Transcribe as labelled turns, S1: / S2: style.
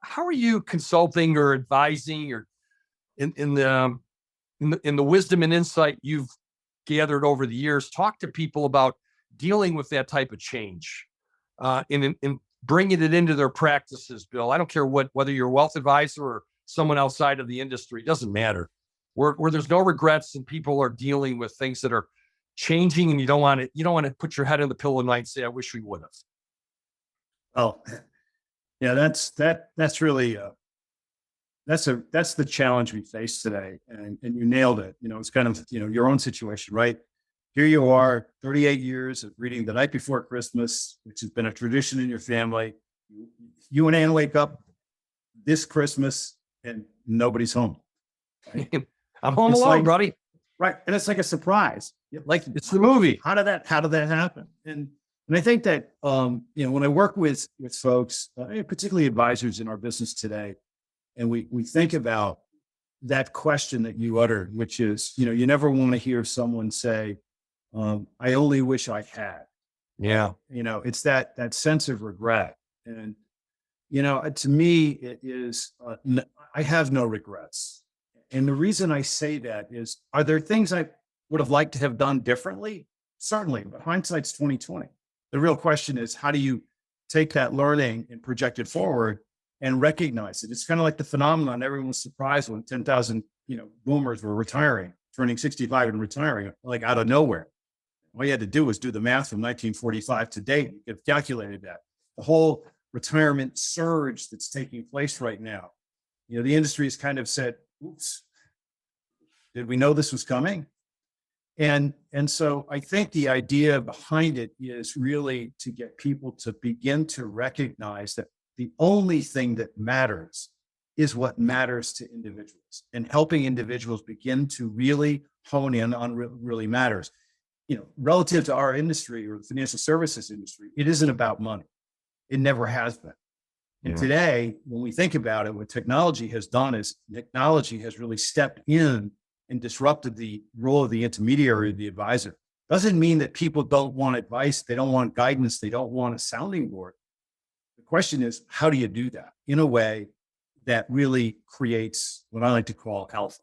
S1: How are you consulting or advising or in the wisdom and insight you've gathered over the years? Talk to people about dealing with that type of change, in bringing it into their practices. Bill, I don't care whether you're a wealth advisor or someone outside of the industry, it doesn't matter. Where there's no regrets and people are dealing with things that are changing, and you don't want to put your head in the pillow at night and say, I wish we would have.
S2: Oh, yeah, that's really that's the challenge we face today, and you nailed it. It's kind of your own situation, right? Here you are, 38 years of reading The Night Before Christmas, which has been a tradition in your family. You and Ann wake up this Christmas and nobody's home.
S1: Right? I'm home alone, buddy.
S2: Right, and it's like a surprise.
S1: Like it's the movie.
S2: How did that happen? And I think that when I work with folks, particularly advisors in our business today, and we think about that question that you uttered, which is, you never want to hear someone say, I only wish I had.
S1: Yeah.
S2: It's that sense of regret. And, to me, it is, I have no regrets. And the reason I say that is, are there things I would have liked to have done differently? Certainly, but hindsight's 2020. The real question is, how do you take that learning and project it forward and recognize it? It's kind of like the phenomenon. Everyone was surprised when 10,000, boomers were retiring, turning 65 and retiring, like out of nowhere. All you had to do was do the math from 1945 to date. You could have calculated that. The whole retirement surge that's taking place right now. The industry has kind of said, oops, did we know this was coming? And so I think the idea behind it is really to get people to begin to recognize that the only thing that matters is what matters to individuals, and helping individuals begin to really hone in on what really matters. Relative to our industry or the financial services industry, it isn't about money. It never has been. And today, when we think about it, what technology has done is technology has really stepped in and disrupted the role of the intermediary, the advisor. Doesn't mean that people don't want advice, they don't want guidance, they don't want a sounding board. The question is, how do you do that in a way that really creates what I like to call alpha?